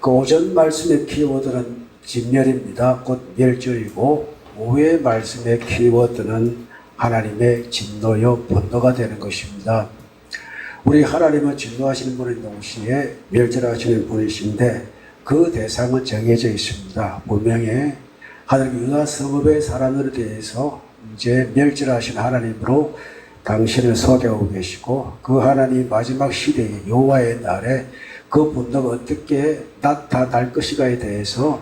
그 오전 말씀의 키워드는 진멸입니다. 곧 멸절이고, 오후의 말씀의 키워드는 하나님의 진노요 분노가 되는 것입니다. 우리 하나님은 진노하시는 분인 동시에 멸절하시는 분이신데 그 대상은 정해져 있습니다. 분명히 하나님 유다 성읍의 사람들에 대해서 이제 멸절하신 하나님으로 당신을 소개하고 계시고, 그 하나님 마지막 시대의 여호와의 날에 그 분노가 어떻게 나타날 것인가에 대해서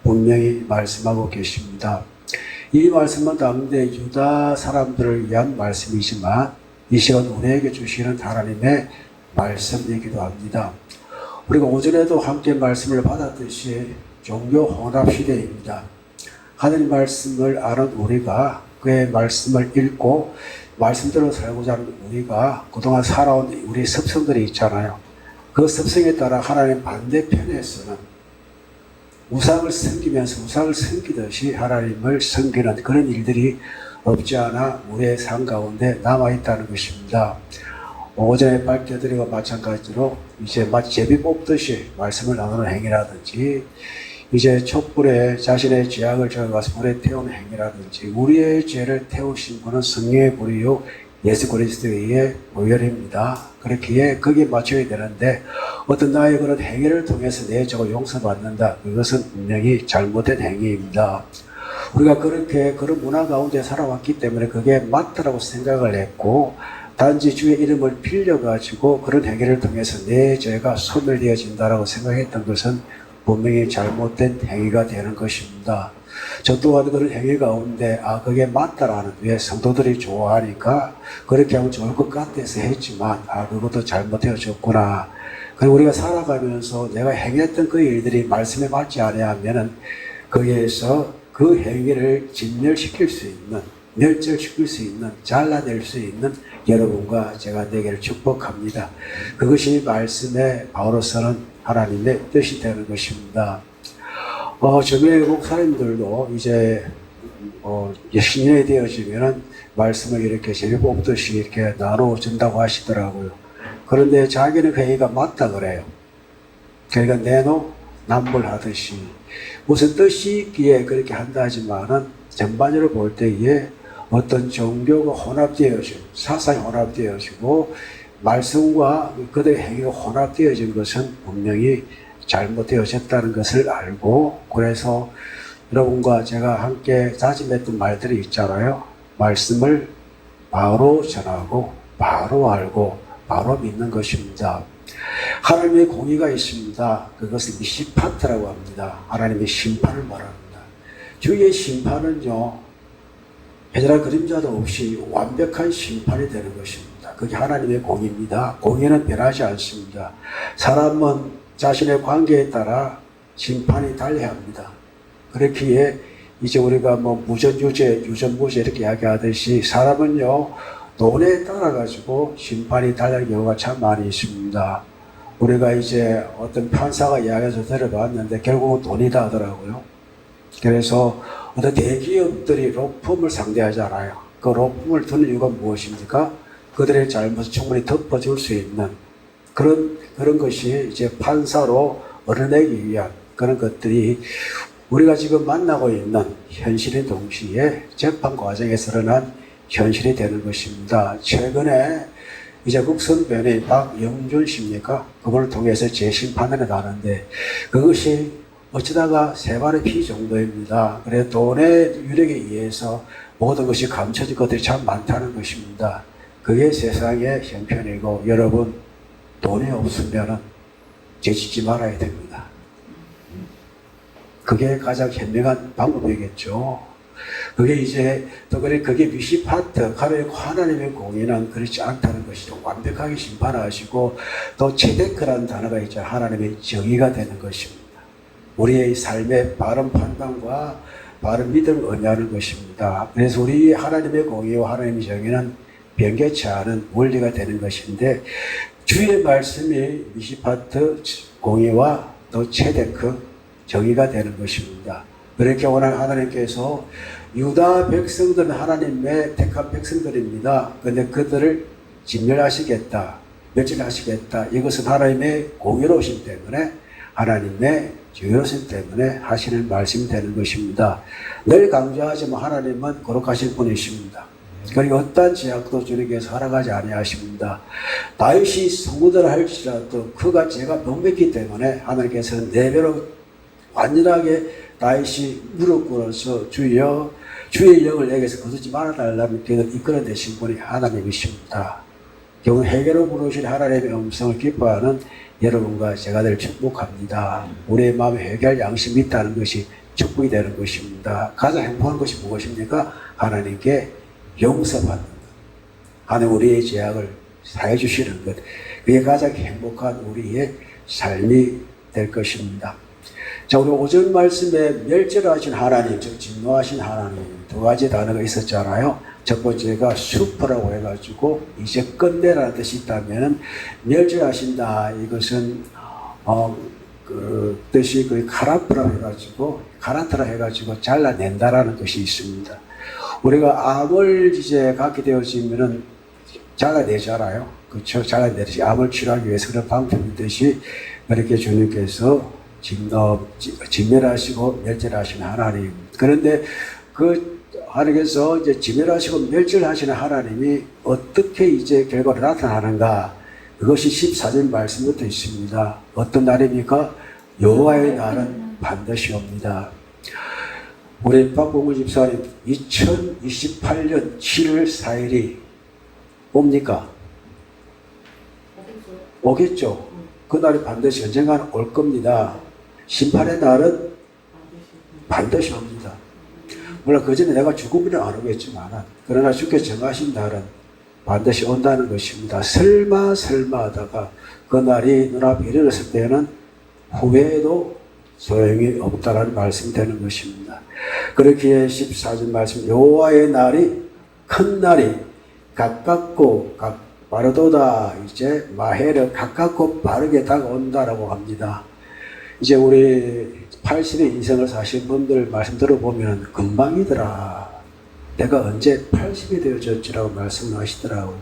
분명히 말씀하고 계십니다. 이 말씀은 당대 유다 사람들을 위한 말씀이지만 이 시간 우리에게 주시는 하나님의 말씀이기도 합니다. 우리가 오전에도 함께 말씀을 받았듯이 종교 혼합 시대입니다. 하나님 말씀을 아는 우리가, 그의 말씀을 읽고 말씀대로 살고자 하는 우리가 그동안 살아온 우리 습성들이 있잖아요. 그 습성에 따라 하나님 반대편에서는 우상을 섬기면서 우상을 섬기듯이 하나님을 섬기는 그런 일들이 없지 않아 우리의 삶 가운데 남아있다는 것입니다. 오전에 밝혀드리고 마찬가지로 이제 마치 제비 뽑듯이 말씀을 나누는 행위라든지, 이제 촛불에 자신의 죄악을 적어가서 불에 태우는 행위라든지, 우리의 죄를 태우신 분은 성령의 불이요 예수 그리스도의 보혈입니다. 그렇기에 거기에 맞춰야 되는데 어떤 나의 그런 행위를 통해서 내 죄가 용서받는다, 그것은 분명히 잘못된 행위입니다. 우리가 그렇게 그런 문화 가운데 살아왔기 때문에 그게 맞다라고 생각을 했고, 단지 주의 이름을 빌려가지고 그런 행위를 통해서 내 죄가 소멸되어진다라고 생각했던 것은 분명히 잘못된 행위가 되는 것입니다. 저 또한 그런 행위 가운데 그게 맞다라는, 왜 성도들이 좋아하니까 그렇게 하면 좋을 것 같아서 했지만 그것도 잘못되어졌구나. 그리고 우리가 살아가면서 내가 행했던 그 일들이 말씀에 맞지 아니하면은 거기에서 그 행위를 진멸시킬 수 있는, 멸절시킬 수 있는, 잘라낼 수 있는 여러분과 제가 되기를 축복합니다. 그것이 말씀의 바로서는 하나님의 뜻이 되는 것입니다. 저외국 사람들도 이제 신년이 되어지면은 말씀을 이렇게 제비 뽑듯이 이렇게 나눠준다고 하시더라고요. 그런데 자기는 회의가 맞다 그래요. 그러니까 내노남불하듯이 무슨 뜻이 있기에 그렇게 한다 하지만은 전반적으로 볼 때에 어떤 종교가 혼합되어지고 사상이 혼합되어지고 말씀과 그들의 행위가 혼합되어진 것은 분명히 잘못되어졌다는 것을 알고, 그래서 여러분과 제가 함께 다짐했던 말들이 있잖아요. 말씀을 바로 전하고 바로 알고 바로 믿는 것입니다. 하나님의 공의가 있습니다. 그것을 미시파트라고 합니다. 하나님의 심판을 말합니다. 주의 심판은요, 배달한 그림자도 없이 완벽한 심판이 되는 것입니다. 그게 하나님의 공의입니다. 공의는 변하지 않습니다. 사람은 자신의 관계에 따라 심판이 달리합니다. 그렇기에 이제 우리가 무전유죄, 유전무죄 이렇게 이야기하듯이 사람은요, 돈에 따라 가지고 심판이 달리는 경우가 참 많이 있습니다. 우리가 이제 어떤 판사가 이야기해서 들어봤는데 결국은 돈이다 하더라고요. 그래서 어떤 대기업들이 로펌을 상대하잖아요. 그 로펌을 두는 이유가 무엇입니까? 그들의 잘못을 충분히 덮어줄 수 있는 그런 것이 이제 판사로 얻어내기 위한 그런 것들이 우리가 지금 만나고 있는 현실의 동시에 재판 과정에서 일어난 현실이 되는 것입니다. 최근에 이제 국선변호인 박영준 씨입니까? 그분을 통해서 재심판을 가는데 그것이 어쩌다가 세 발의 피 정도입니다. 그래 돈의 유력에 의해서 모든 것이 감춰질 것들이 참 많다는 것입니다. 그게 세상의 형편이고, 여러분 돈이 없으면 죄짓지 말아야 됩니다. 그게 가장 현명한 방법이겠죠. 그게 이제 또 그게 미시파트, 하나님의 공의는 그렇지 않다는 것이죠. 완벽하게 심판하시고, 또 체데크라는 단어가 있죠. 하나님의 정의가 되는 것입니다. 우리의 삶의 바른 판단과 바른 믿음을 의미하는 것입니다. 그래서 우리 하나님의 공의와 하나님의 정의는 변개치 않은 원리가 되는 것인데, 주의 말씀이 미시파트 공의와 또 체데크 정의가 되는 것입니다. 그렇게 오늘 하나님께서 유다 백성들은 하나님의 택한 백성들입니다. 그런데 그들을 진멸하시겠다, 멸절하시겠다. 이것은 하나님의 공의로우심 때문에 하나님의 자유로움 때문에 하시는 말씀이 되는 것입니다. 늘 강조하지만 하나님은 거룩하신 분이십니다. 그리고 어떠한 제약도 주님께서 허락하지 아니하십니다. 다윗이 성도들 할지라도 그가 죄가 명백히 때문에 하나님께서는 4배로 완전하게 다윗이 무릎 꿇어서 주여 주의 영을 내게서 거두지 말아달라는 기도를 이끌어내신 분이 하나님이십니다. 경우 해결로 부르신 하나님의 음성을 기뻐하는 여러분과 제가 될 축복합니다. 우리의 마음에 해결 양심이 있다는 것이 축복이 되는 것입니다. 가장 행복한 것이 무엇입니까? 하나님께 용서받는 것. 하나님 우리의 죄악을 사해 주시는 것. 그게 가장 행복한 우리의 삶이 될 것입니다. 자, 우리 오전 말씀에 멸절하신 하나님, 즉 진노하신 하나님 2가지 단어가 있었잖아요. 첫 번째가 슈퍼라고 해가지고 이제 끝내라는 뜻이 있다면 멸절하신다. 이것은 그 뜻이 거의 카라트라 해가지고 잘라낸다라는 것이 있습니다. 우리가 암을 이제 갖게 되어지면은 잘라내잖아요. 그렇죠? 잘라내듯이 암을 치료하기 위해서 그런 방법이 있듯이 그렇게 주님께서 진멸하시고 멸절하시는 하나님. 그런데 그 하나님께서 이제 진멸하시고 멸절하시는 하나님이 어떻게 이제 결과로 나타나는가? 그것이 14절 말씀부터 있습니다. 어떤 날입니까? 여호와의 날은 반드시 옵니다. 우리 박봉구 집사님 2028년 7월 4일이 옵니까? 오겠죠. 그날이 반드시 언젠가는 올 겁니다. 심판의 날은 반드시 옵니다. 물론 그 전에 내가 죽으면 안 오겠지만 그러나 주께 정하신 날은 반드시 온다는 것입니다. 설마 하다가 그 날이 눈앞에 이르렀을 때는 후회해도 소용이 없다라는 말씀이 되는 것입니다. 그렇기에 14절 말씀 여호와의 날이 큰 날이 가깝고 빠르도다. 이제 마해를 가깝고 빠르게 다가온다라고 합니다. 이제 우리 80의 인생을 사신 분들 말씀 들어보면 금방이더라. 내가 언제 80이 되어졌지라고 말씀하시더라고요.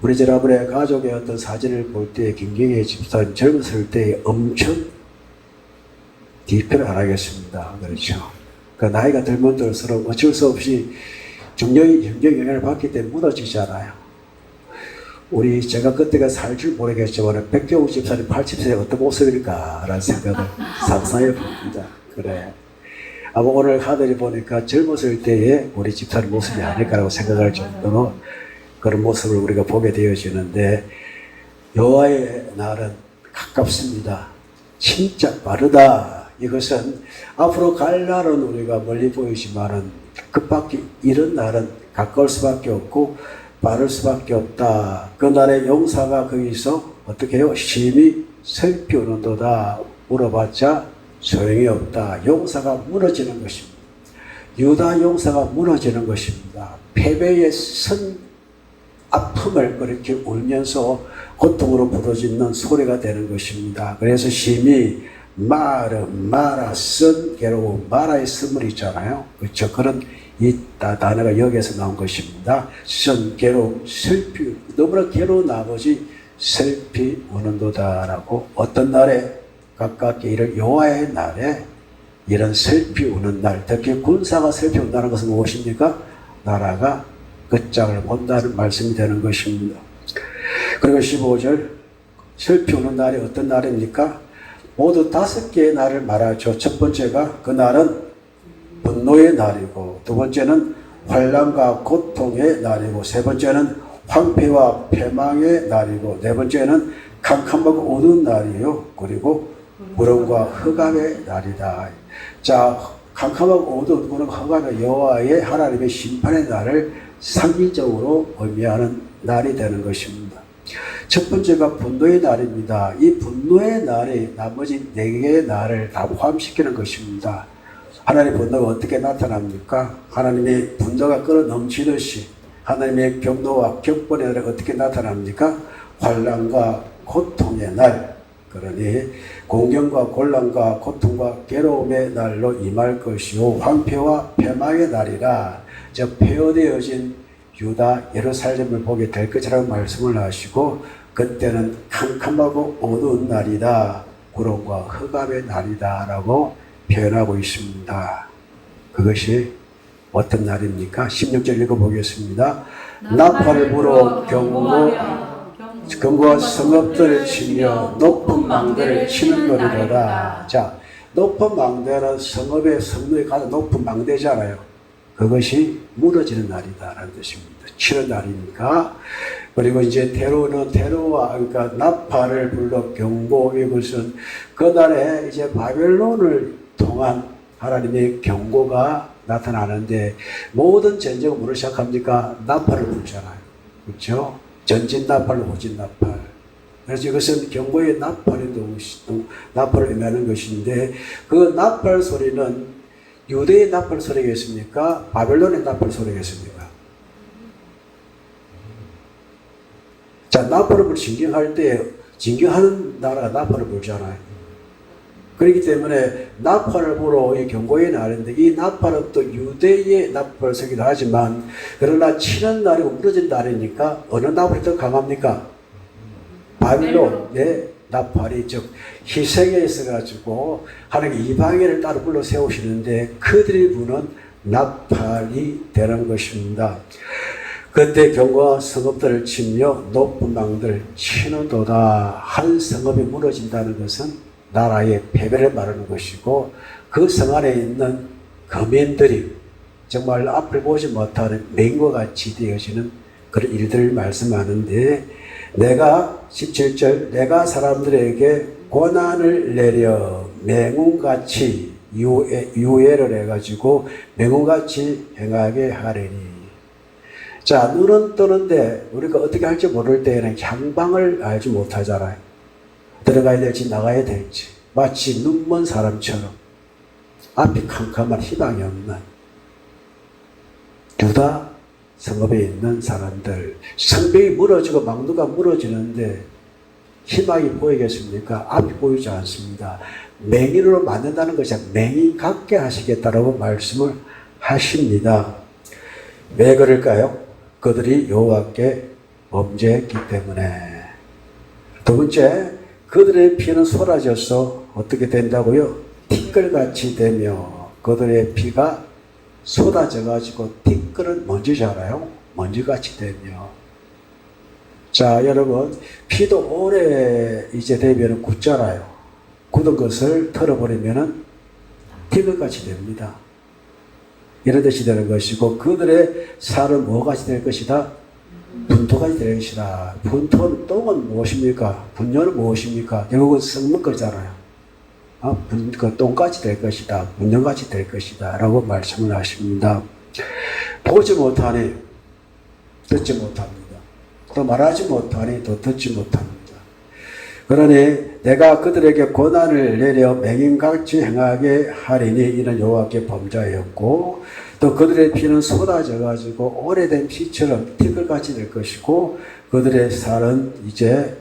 우리 여러분의 가족의 어떤 사진을 볼 때 김경희 집사님 젊었을 때 엄청 뒤편을 안 하겠습니다. 그렇죠. 그 나이가 들면 들수록 어쩔 수 없이 중력이 영향을 받기 때문에 무너지잖아요. 제가 그때가 살 줄 모르겠지만 백경우 집사님 80세에 어떤 모습일까라는 생각을 상상해 봅니다. 그래. 아마 오늘 하늘이 보니까 젊었을 때의 우리 집사님 모습이 아닐까라고 생각할 정도로 그런 모습을 우리가 보게 되어지는데 여호와의 날은 가깝습니다. 진짜 빠르다. 이것은 앞으로 갈 날은 우리가 멀리 보이지만은 급밖에 이런 날은 가까울 수밖에 없고 빠를 수밖에 없다. 그 날의 용사가 거기서 어떻게 해요? 심히 살피우는도다. 물어봤자 소용이 없다. 용사가 무너지는 것입니다. 유다 용사가 무너지는 것입니다. 패배의 아픔을 그렇게 울면서 고통으로 부르짖는 소리가 되는 것입니다. 그래서 심히 마라 쓴 괴로움, 마라의 쓴물이 있잖아요. 그렇죠. 그런 이 단어가 여기에서 나온 것입니다. 쓴 괴로움, 슬피, 너무나 괴로운 나머지 슬피 우는도다라고 어떤 날에 가깝게 이런 여호와의 날에 이런 슬피 우는 날, 특히 군사가 슬피 운다는 것은 무엇입니까? 나라가 끝장을 본다는 말씀이 되는 것입니다. 그리고 15절 슬피 우는 날이 어떤 날입니까? 모두 5개의 날을 말하죠. 첫 번째가 그 날은 분노의 날이고, 두 번째는 환난과 고통의 날이고, 세 번째는 황폐와 패망의 날이고, 네 번째는 캄캄하고 어두운 날이요. 그리고 구름과 흑암의 날이다. 자, 캄캄하고 어두운 구름과 흑암의 여호와의 하나님의 심판의 날을 상징적으로 의미하는 날이 되는 것입니다. 첫 번째가 분노의 날입니다. 이 분노의 날이 나머지 4개의 날을 다 포함시키는 것입니다. 하나님의 분노가 어떻게 나타납니까? 하나님의 분노가 끌어넘치듯이 하나님의 경노와 격분의 날이 어떻게 나타납니까? 환난과 고통의 날, 그러니 공경과 곤란과 고통과 괴로움의 날로 임할 것이요 황폐와 패망의 날이라. 즉 폐허되어진 유다 예루살렘을 보게 될 것이라고 말씀을 하시고, 그때는 캄캄하고 어두운 날이다. 구름과 흑암의 날이다라고 표현하고 있습니다. 그것이 어떤 날입니까? 16절 읽어보겠습니다. 나팔을 불어 경고와 성읍들을 치며 높은 망대를 치는 노래라. 자, 높은 망대는 성읍의 성도에 가장 높은 망대잖아요. 그것이 무너지는 날이다라는 뜻입니다. 치는 날이니까. 그리고 이제 테로와 그러니까 나팔을 불러 경고, 이것은 그날에 이제 바벨론을 통한 하나님의 경고가 나타나는데, 모든 전쟁은 뭐로 시작합니까? 나팔을 불잖아요. 그렇죠? 전진 나팔, 후진 나팔. 그래서 이것은 경고의 나팔을 의미하는 것인데, 그 나팔 소리는 유대의 나팔 소리겠습니까? 바벨론의 나팔 소리겠습니까? 자, 나팔을 진경할 때 진경하는 나라가 나팔을 불잖아요. 그렇기 때문에 나팔을 불어 이 경고의 날인데, 이 나팔은 또 유대의 나팔 소리기도 하지만, 그러나 치는 날이고 무너진 날이니까 어느 나팔이 더 강합니까? 바빌론의 나팔이, 즉 희생에 있어가지고 하나님 이방인을 따로 불러 세우시는데 그들이 부는 나팔이 되는 것입니다. 그때 경고와 성읍들을 치며 높은 망들을 치는도다. 한 성읍이 무너진다는 것은 나라의 패배를 말하는 것이고, 그 성 안에 있는 거민들이 정말 앞을 보지 못하는 맹과 같이 되어지는 그런 일들을 말씀하는데, 내가 17절 내가 사람들에게 고난을 내려 맹운같이 유예를 해가지고 맹운같이 행하게 하리니. 자, 눈은 뜨는데 우리가 어떻게 할지 모를 때에는 향방을 알지 못하잖아요. 들어가야 될지 나가야 될지. 마치 눈먼 사람처럼 앞이 캄캄한 희망이 없는 유다 성읍에 있는 사람들. 성벽이 무너지고 망도가 무너지는데 희망이 보이겠습니까? 앞이 보이지 않습니다. 맹인으로 만든다는 것이 맹인 같게 하시겠다라고 말씀을 하십니다. 왜 그럴까요? 그들이 여호와께 범죄했기 때문에. 두 번째, 그들의 피는 쏟아져서 어떻게 된다고요? 티끌같이 되며, 그들의 피가 쏟아져가지고, 티끌은 먼지잖아요. 먼지같이 되며. 자, 여러분, 피도 오래 이제 되면 굳잖아요. 굳은 것을 털어버리면 티끌같이 됩니다. 이런 뜻이 되는 것이고, 그들의 살은 뭐같이 될 것이다? 분토같이 될 것이다. 분토는, 똥은 무엇입니까? 분뇨는 무엇입니까? 결국은 썩는 거잖아요. 그 똥같이 될 것이다. 분뇨같이 될 것이다. 라고 말씀을 하십니다. 보지 못하니 듣지 못합니다. 또 말하지 못하니 또 듣지 못합니다. 그러니 내가 그들에게 고난을 내려 맹인같이 행하게 하리니 이는 여호와께 범죄하였고, 또 그들의 피는 쏟아져 가지고 오래된 피처럼 티끌같이 될 것이고, 그들의 살은 이제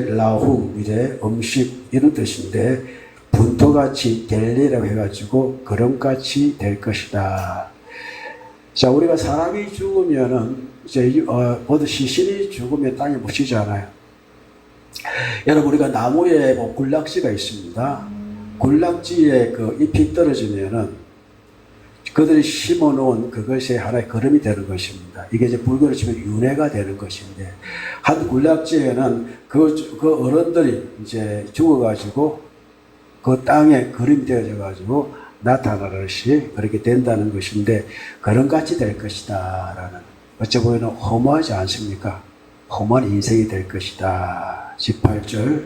라후, 이제 음식 이런 뜻인데, 분토같이 델리라고 해가지고 거름같이 될 것이다. 자, 우리가 사람이 죽으면은 이제 모두 시신이 죽으면 땅에 묻히잖아요. 여러분, 우리가 나무에 뭐 굴락지가 있습니다. 굴락지에 그 잎이 떨어지면은 그들이 심어 놓은 그것이 하나의 거름이 되는 것입니다. 이게 이제 불교로 치면 윤회가 되는 것인데, 한 굴락지에는 그 어른들이 이제 죽어가지고 그 땅에 거름이 되어져가지고 나타나듯이 그렇게 된다는 것인데, 거름같이 될 것이다 라는, 어찌 보면 허무하지 않습니까? 허무한 인생이 될 것이다. 18절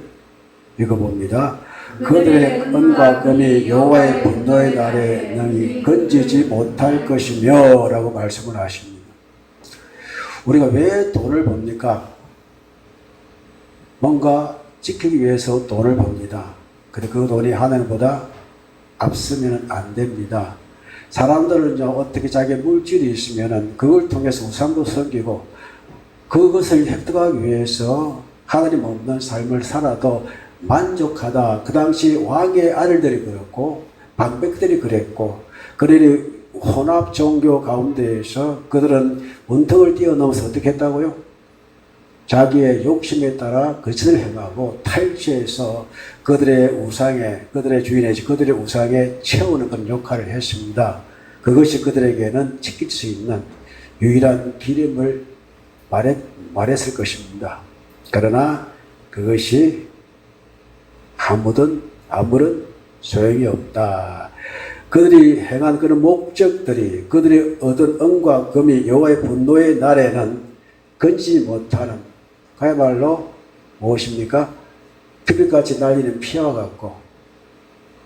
읽어봅니다. 그들의 은과 금이 여호와의 분노의 날에 능히 건지지 못할 것이며 라고 말씀을 하십니다. 우리가 왜 돈을 법니까? 뭔가 지키기 위해서 돈을 법니다. 근데 그 돈이 하나님보다 앞서면 안 됩니다. 사람들은 어떻게 자기 물질이 있으면 그걸 통해서 우상도 섬기고, 그것을 획득하기 위해서 하나님 없는 삶을 살아도 만족하다. 그 당시 왕의 아들들이 그렇고 방백들이 그랬고, 그러니 혼합 종교 가운데에서 그들은 문턱을 뛰어넘어서 어떻게 했다고요? 자기의 욕심에 따라 그것을 행하고 탈취해서 그들의 주인의 그들의 우상에 채우는 그런 역할을 했습니다. 그것이 그들에게는 지킬 수 있는 유일한 길임을 말했을 것입니다. 그러나 그것이 아무런 소용이 없다. 그들이 행한 그런 목적들이 그들이 얻은 은과 금이 여호와의 분노의 날에는 건지지 못하는 그야말로 무엇입니까? 피빛같이 날리는 피와 같고,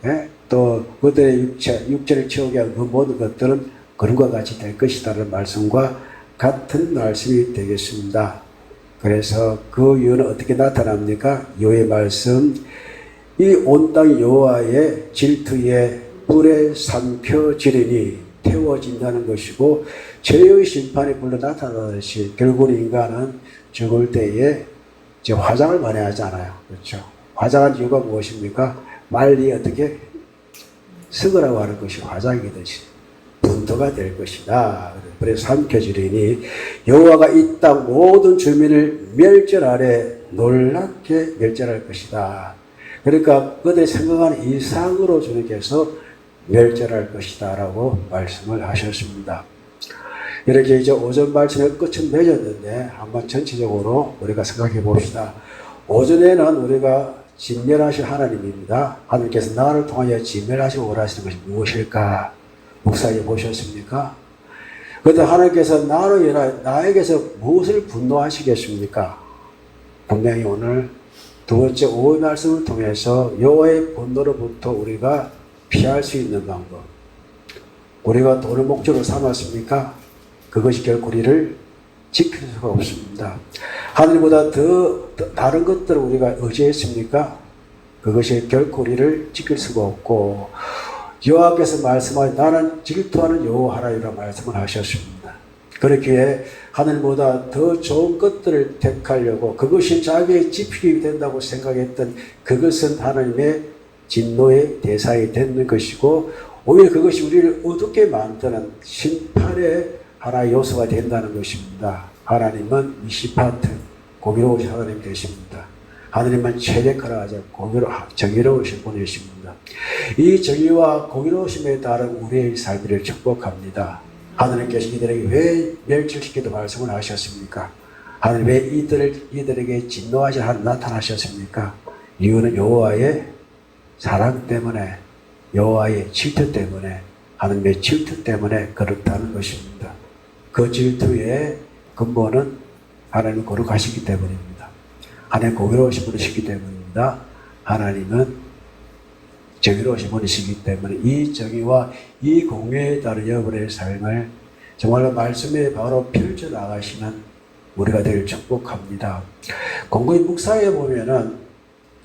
예? 또 그들의 육체를 채우게 한 그 모든 것들은 그런 것 같이 될 것이다라는 말씀과 같은 말씀이 되겠습니다. 그래서 그 이유는 어떻게 나타납니까? 여호와의 말씀, 이 온 땅 여호와의 질투에 불에 삼켜지리니 태워진다는 것이고, 죄의 심판이 불러 나타나듯이 결국은 인간은 죽을 때에 이제 화장을 많이 하지 않아요. 그렇죠? 화장한 이유가 무엇입니까? 말리 어떻게 쓰으라고 하는 것이 화장이듯이 분토가 될 것이다. 그래서 삼켜지리니 여호와가 이 땅 모든 주민을 멸절하래 놀랍게 멸절할 것이다. 그러니까 그들이 생각하는 이상으로 주님께서 멸절할 것이다 라고 말씀을 하셨습니다. 이렇게 이제 오전 말씀의 끝은 맺었는데 한번 전체적으로 우리가 생각해 봅시다. 오전에는 우리가 진멸하실 하나님입니다. 하나님께서 나를 통하여 진멸하시고 원하시는 것이 무엇일까? 묵상해 보셨습니까? 그런데 하나님께서 나로 인하여 나에게서 무엇을 분노하시겠습니까? 분명히 오늘 두 번째 오후의 말씀을 통해서 여호와의 분노로부터 우리가 피할 수 있는 방법. 우리가 돈을 목적으로 삼았습니까? 그것이 결코 우리를 지킬 수가 없습니다. 하늘보다 더 다른 것들을 우리가 의지했습니까? 그것이 결코 우리를 지킬 수가 없고, 여호와께서 말씀하신 나는 질투하는 여호와라고 말씀을 하셨습니다. 그렇기에 하늘보다 더 좋은 것들을 택하려고 그것이 자기의 지필이 된다고 생각했던 그것은 하나님의 진노의 대상이 되는 것이고, 오히려 그것이 우리를 어둡게 만드는 심판의 하나의 요소가 된다는 것입니다. 하나님은 미시파트, 공의로우신 하나님 되십니다. 하나님은 최대가라 하자 정의로우신 분이십니다. 이 정의와 공의로우심에 따른 우리의 삶을 축복합니다. 하나님께서 이들에게 왜 멸절시키도 말씀을 하셨습니까? 하나님 왜 이들에게 진노하시 하나 나타나셨습니까? 이유는 여호와의 사랑 때문에, 여호와의 질투 때문에, 하나님의 질투 때문에 그렇다는 것입니다. 그 질투의 근본은 하나님 거룩하시기 때문입니다. 하나님 공의로우신 분이시기 때문입니다. 하나님은 정의로우신 분이시기 때문에 이 정의와 이 공의에 따른 여러분의 삶을 정말로 말씀에 바로 펼쳐나가시는 우리가 되길 축복합니다. 공고의 묵상에 보면은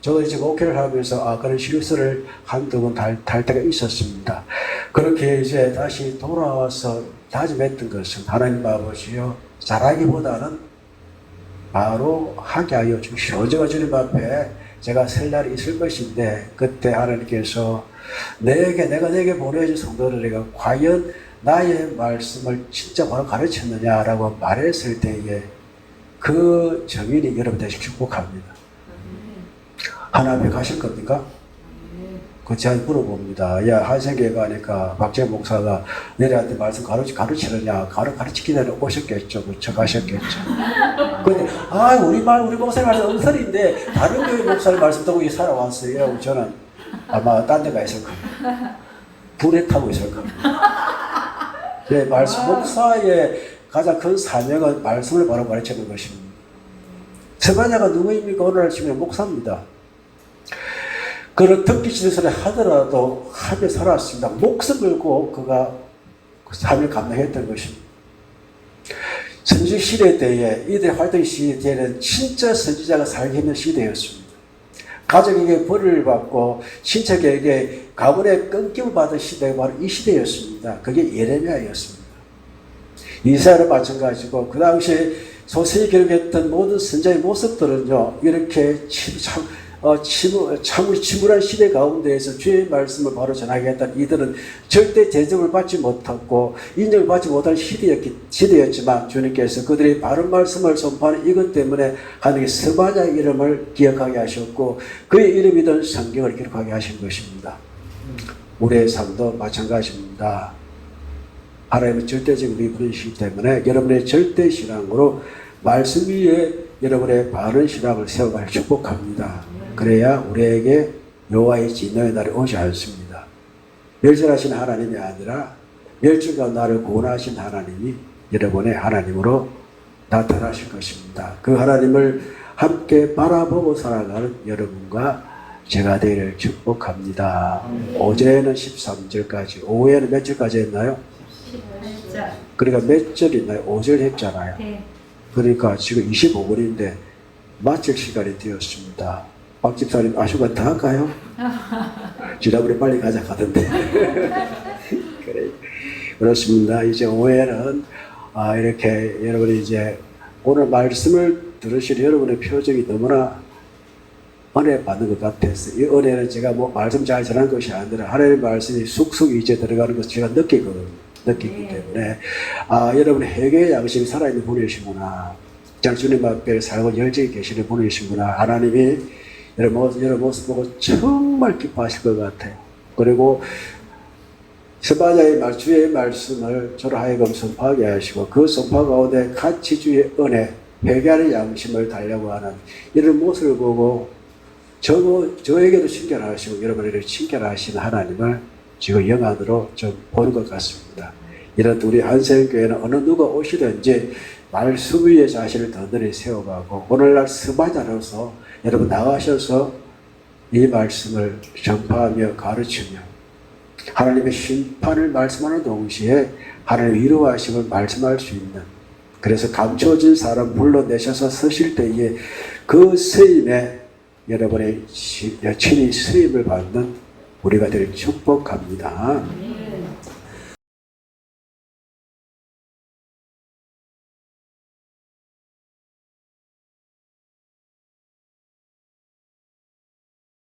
저도 이제 목회를 하면서 그런 실수를 한두 번 달 때가 있었습니다. 그렇게 이제 다시 돌아와서 다짐했던 것은 하나님 아버지요, 잘하기보다는 바로 하게 하여 주시오. 언제가 주님 앞에 제가 설 날이 있을 것인데, 그때 하나님께서 내가 내게 보내준 성도들에게 과연 나의 말씀을 진짜 바로 가르쳤느냐라고 말했을 때에 그 정인이 여러분 되시 축복합니다. 하나님 앞에 가실 겁니까? 그 제가 물어봅니다. 야, 한생교회 가니까 박재 목사가 내려한테 말씀 가르치느냐? 가르치기는 오셨겠죠. 그쵸? 가셨겠죠. 근데, 우리 목사님 말씀 엄설인데, 다른 교회 목사님 말씀 듣고 살아왔어요. 이라고 저는 아마 딴 데 가 있을 겁니다. 불에 타고 있을 겁니다. 네, 목사의 가장 큰 사명은 말씀을 바로 가르치는 것입니다. 서반자가 누구입니까? 오늘 아침에 목사입니다. 그런 듣기 싫은 소리 하더라도 하며 살았습니다. 목숨 걸고 그가 삶을 감당했던 것입니다. 선지 시대 때에 이들 활동 시대에는 진짜 선지자가 살기 힘든 시대였습니다. 가족에게 벌을 받고 친척에게 가문의 끊김을 받은 시대가 바로 이 시대였습니다. 그게 예레미야였습니다. 이사야는 마찬가지고 그 당시에 소설이 기록했던 모든 선지자의 모습들은요, 이렇게 참 참 침울한 시대 가운데에서 주의 말씀을 바로 전하겠다는 이들은 절대 대접을 받지 못했고 인정을 받지 못한 시대였지만 주님께서 그들이 바른 말씀을 선포하는 이것 때문에 하나님께 스바냐의 이름을 기억하게 하셨고 그의 이름이던 성경을 기록하게 하신 것입니다. 우리의 삶도 마찬가지입니다. 하나님은 절대적인 리분이시기 때문에 여러분의 절대 신앙으로 말씀 위에 여러분의 바른 신앙을 세워갈 축복합니다. 그래야 우리에게 여호와의 진노의 날이 오지 않습니다. 멸절하신 하나님이 아니라 멸절과 나를 구원하신 하나님이 여러분의 하나님으로 나타나실 것입니다. 그 하나님을 함께 바라보고 살아가는 여러분과 제가 되기를 축복합니다. 어제는 13절까지, 오후에는 몇 절까지 했나요? 10절. 그러니까 몇 절 있나요? 5절 했잖아요. 네. 그러니까 지금 25분인데 마칠 시간이 되었습니다. 박 집사님 아쉬운 다 할까요? 지난번에 빨리 가자 하던데. 그래. 그렇습니다. 이제 오후에는 이렇게 여러분이 이제 오늘 말씀을 들으실 여러분의 표정이 너무나 은혜 받는 것 같아서 이 은혜는 제가 뭐 말씀 잘 전하는 것이 아니라 하나님의 말씀이 쑥쑥 이제 들어가는 것을 제가 느끼기 때문에 여러분의 회개의 양심이 살아있는 분이시구나. 주님 앞에 살고 열정이 계시는 분이시구나. 하나님이 여러분 모습 보고 정말 기뻐하실 것 같아요. 그리고 스바냐의 주의 말씀을 저로 하여금 선포하게 하시고 그 선포 가운데 같이 주의 은혜, 회개하는 양심을 달라고 하는 이런 모습을 보고 저에게도 친결하시고 여러분에게 친결하시는 하나님을 지금 영안으로 좀 보는 것 같습니다. 이런 우리 한생교회는 어느 누가 오시든지 말씀 위에 자신을 든든히 세워가고 오늘날 스바냐로서 여러분 나가셔서 이 말씀을 전파하며 가르치며 하나님의 심판을 말씀하는 동시에 하나님의 위로하심을 말씀할 수 있는 그래서 감춰진 사람 불러내셔서 서실 때에 그 쓰임에 여러분의 친히 쓰임을 받는 우리가 될 축복합니다.